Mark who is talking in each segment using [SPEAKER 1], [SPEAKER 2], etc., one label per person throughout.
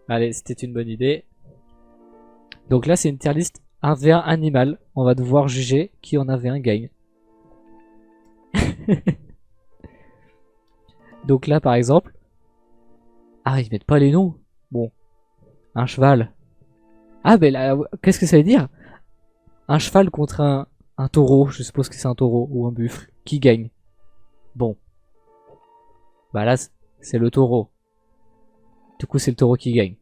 [SPEAKER 1] Allez, c'était une bonne idée. Donc là, c'est une tier list 1v1 animal. On va devoir juger qui en avait un gagne. Donc là, par exemple... Ah, ils mettent pas les noms. Bon. Un cheval. Ah, ben là, qu'est-ce que ça veut dire? Un cheval contre un taureau. Je suppose que c'est un taureau ou un buffle. Qui gagne? Bon. Bah là, c'est le taureau. Du coup, c'est le taureau qui gagne.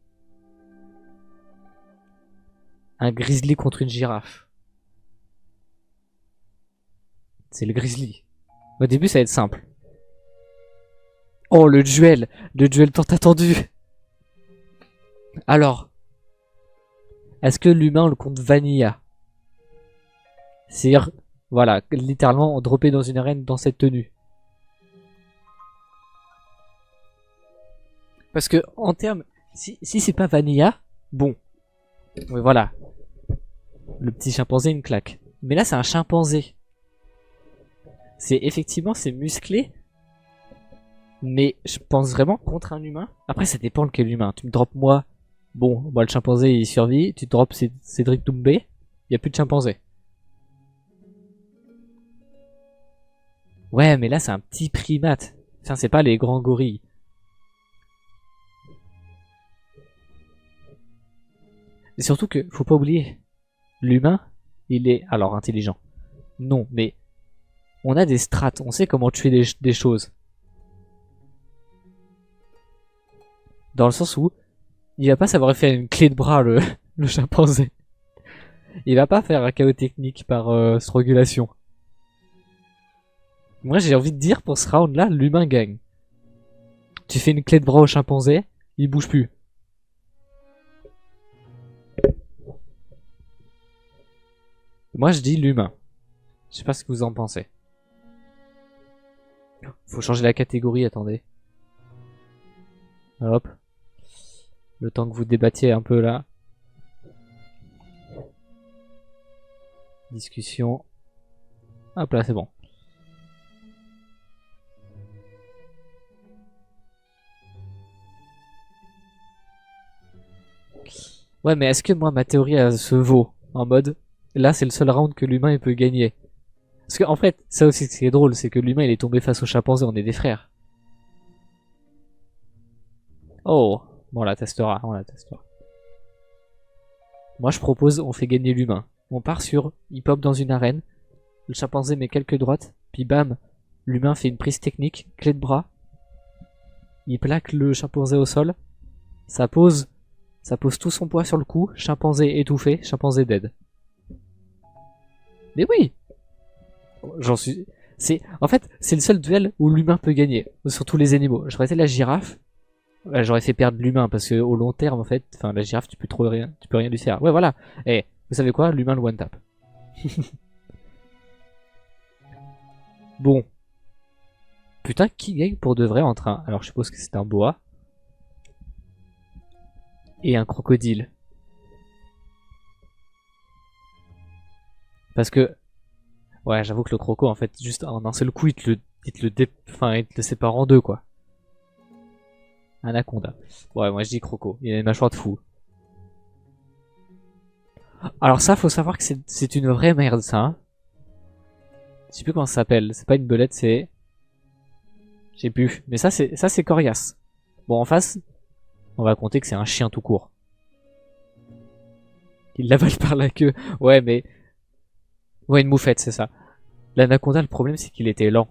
[SPEAKER 1] Un grizzly contre une girafe. C'est le grizzly. Au début, ça va être simple. Oh, le duel tant attendu. Alors, est-ce que l'humain le compte vanilla? C'est-à-dire, voilà, littéralement, on droppé dans une arène dans cette tenue. Parce que, en termes, si c'est pas vanilla, bon. Mais voilà. Le petit chimpanzé, une claque. Mais là, c'est un chimpanzé. Effectivement, c'est musclé. Mais je pense vraiment contre un humain. Après, ça dépend de quel humain. Tu me drops moi. Bon, moi le chimpanzé il survit. Tu te drops Cédric Doumbé. Il y a plus de chimpanzé. Ouais, mais là c'est un petit primate. Enfin, c'est pas les grands gorilles. Et surtout que, faut pas oublier, l'humain, il est alors intelligent. Non, mais on a des strates. On sait comment tuer des choses. Dans le sens où il va pas savoir faire une clé de bras le chimpanzé. Il va pas faire un chaos technique par strangulation. Moi j'ai envie de dire pour ce round là, l'humain gagne. Tu fais une clé de bras au chimpanzé, il bouge plus. Moi je dis l'humain. Je sais pas ce que vous en pensez. Faut changer la catégorie, attendez. Hop. Le temps que vous débattiez un peu là. Discussion. Hop là, c'est bon. Ouais, mais est-ce que moi ma théorie elle se vaut en mode là c'est le seul round que l'humain il peut gagner. Parce qu'en fait, ça aussi ce qui est drôle, c'est que l'humain il est tombé face au chimpanzé, on est des frères. Oh, bon on la testera, on la testera. Moi je propose, on fait gagner l'humain. On part sur, il pop dans une arène, le chimpanzé met quelques droites, puis bam, l'humain fait une prise technique, clé de bras, il plaque le chimpanzé au sol, ça pose tout son poids sur le cou, chimpanzé étouffé, chimpanzé dead. Mais oui, j'en suis. En fait, c'est le seul duel où l'humain peut gagner sur tous les animaux. J'aurais été la girafe, j'aurais fait perdre l'humain parce que au long terme, en fait, enfin la girafe, tu peux rien lui faire. Ouais, voilà. Et vous savez quoi, l'humain le one tap. Bon, putain, qui gagne pour de vrai entre un. Alors je suppose que c'est un boa et un crocodile. Parce que ouais, j'avoue que le croco, en fait, juste en un seul coup, il te le sépare en deux, quoi. Anaconda. Ouais, moi je dis croco. Il a une mâchoire de fou. Alors ça, faut savoir que c'est une vraie merde, ça. Hein. Je sais plus comment ça s'appelle. C'est pas une belette, c'est... Je sais plus. Mais ça, c'est coriace. Bon, en face, on va compter que c'est un chien tout court. Il l'avale par la queue. Ouais, mais... Ouais, une moufette, c'est ça. L'anaconda, le problème, c'est qu'il était lent.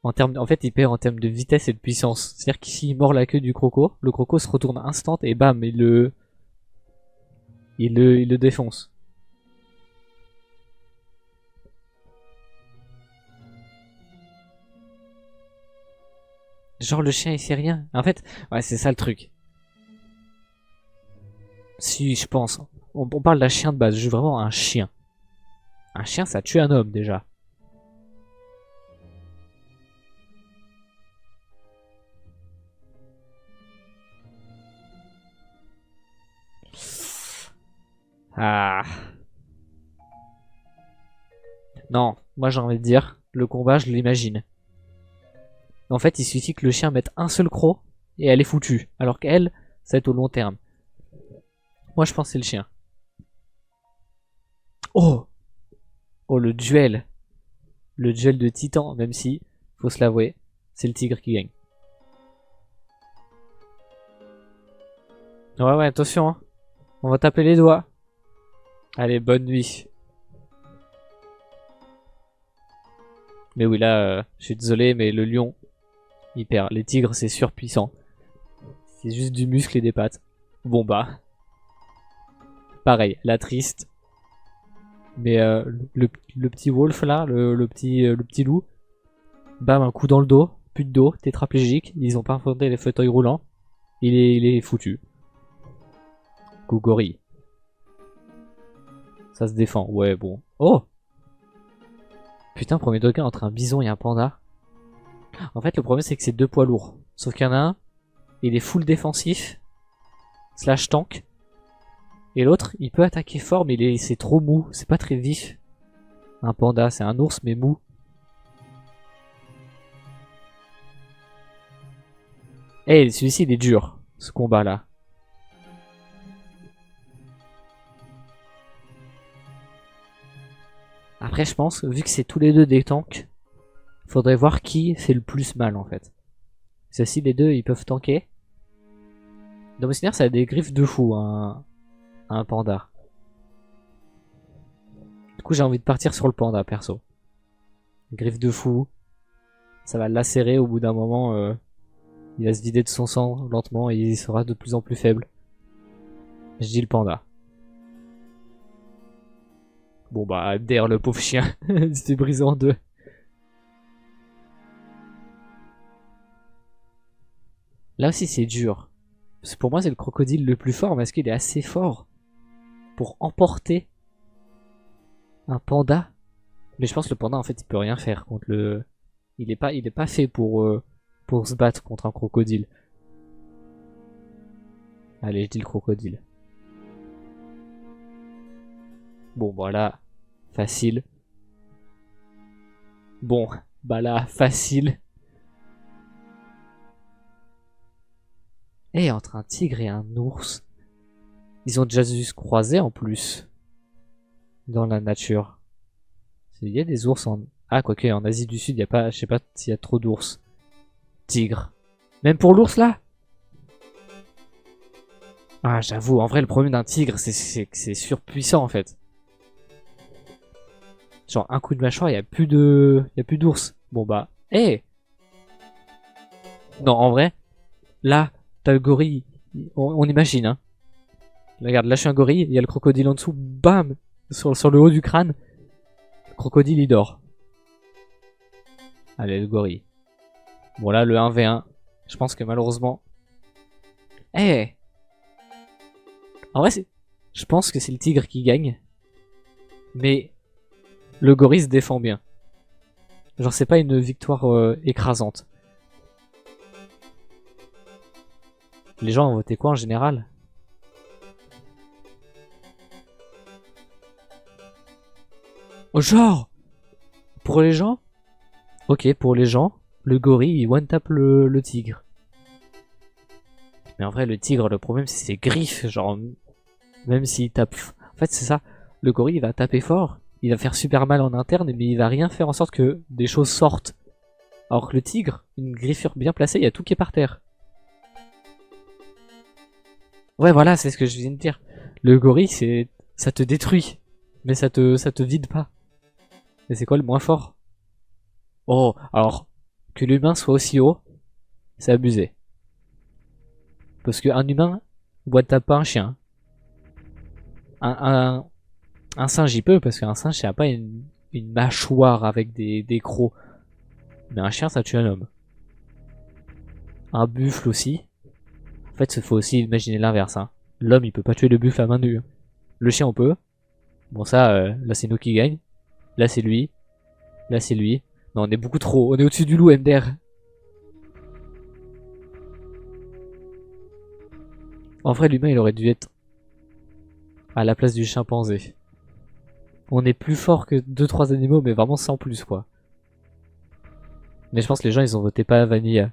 [SPEAKER 1] En fait, il perd en termes de vitesse et de puissance. C'est-à-dire qu'ici, il mord la queue du croco, le croco se retourne instant et bam, il le défonce. Genre, le chien, il sait rien. En fait, ouais, c'est ça le truc. Si, je pense. On parle d'un chien de base, je veux vraiment un chien. Un chien, ça tue un homme, déjà. Ah. Non, moi j'ai envie de dire, le combat, je l'imagine. En fait, il suffit que le chien mette un seul croc et elle est foutue. Alors qu'elle, ça va être au long terme. Moi, je pense que c'est le chien. Oh! Oh, le duel. Le duel de titan, même si, faut se l'avouer, c'est le tigre qui gagne. Ouais, ouais, attention, hein. On va taper les doigts. Allez, bonne nuit. Mais oui, là, je suis désolé, mais le lion, il perd. Les tigres, c'est surpuissant. C'est juste du muscle et des pattes. Bon, bah. Pareil, la triste. Mais le petit wolf, là, le petit loup, bam, un coup dans le dos. Plus de dos, tétraplégique. Ils ont pas inventé les fauteuils roulants. Il est foutu. Coup gorille. Ça se défend, ouais, bon. Oh! Putain, premier degré entre un bison et un panda. En fait, le problème, c'est que c'est deux poids lourds. Sauf qu'il y en a un, il est full défensif, slash tank. Et l'autre, il peut attaquer fort, mais c'est trop mou. C'est pas très vif. Un panda, c'est un ours, mais mou. Eh, celui-ci, il est dur, ce combat-là. Après, je pense, vu que c'est tous les deux des tanks, faudrait voir qui fait le plus mal, en fait. Si les deux, ils peuvent tanker. Domiciliaire, ça a des griffes de fou, un panda. Du coup, j'ai envie de partir sur le panda, perso. Griffe de fou. Ça va lacérer au bout d'un moment. Il va se vider de son sang lentement et il sera de plus en plus faible. Je dis le panda. Bon bah, derrière le pauvre chien, il s'est brisé en deux. Là aussi c'est dur. Parce que pour moi c'est le crocodile le plus fort, mais est-ce qu'il est assez fort pour emporter un panda? Mais je pense que le panda en fait il peut rien faire contre le... Il est pas fait pour se battre contre un crocodile. Allez, je dis le crocodile. Bon, voilà. Facile. Bon, bah là, facile. Et entre un tigre et un ours, ils ont déjà dû se croiser en plus. Dans la nature. Il y a des ours en... Ah, quoique, en Asie du Sud, il y a pas... Je sais pas s'il y a trop d'ours. Tigre. Même pour l'ours, là? Ah, j'avoue, en vrai, le problème d'un tigre, c'est que c'est surpuissant, en fait. Genre, un coup de mâchoire, il y a plus d'ours. Bon, bah, hé! Non, en vrai, là, t'as le gorille. On imagine, hein. Regarde, là, je suis un gorille, il y a le crocodile en dessous, bam! Sur le haut du crâne. Le crocodile, il dort. Allez, le gorille. Bon, là, le 1v1. Je pense que malheureusement... Eh! En vrai, je pense que c'est le tigre qui gagne. Mais le gorille se défend bien. Genre, c'est pas une victoire écrasante. Les gens ont voté quoi en général? Oh, genre! Pour les gens? Ok, pour les gens, le gorille, il one-tap le tigre. Mais en vrai, le tigre, le problème, c'est ses griffes. Genre, même s'il tape... En fait, c'est ça. Le gorille, il va taper fort. Il va faire super mal en interne, mais il va rien faire en sorte que des choses sortent. Alors que le tigre, une griffure bien placée, il y a tout qui est par terre. Ouais, voilà, c'est ce que je viens de dire. Le gorille, c'est... ça te détruit. Mais ça te vide pas. Et c'est quoi le moins fort? Oh, alors, que l'humain soit aussi haut, c'est abusé. Parce qu'un humain, ne tape pas un chien. Un singe, il peut, parce qu'un singe, ça n'a pas une mâchoire avec des crocs. Mais un chien, ça tue un homme. Un buffle aussi. En fait, il faut aussi imaginer l'inverse. Hein. L'homme, il peut pas tuer le buffle à main nue. Le chien, on peut. Bon, ça, là, c'est nous qui gagne. Là, c'est lui. Là, c'est lui. Non, on est beaucoup trop. On est au-dessus du loup, MDR. En vrai, l'humain, il aurait dû être à la place du chimpanzé. On est plus fort que 2-3 animaux, mais vraiment sans plus, quoi. Mais je pense que les gens, ils ont voté pas Vanilla.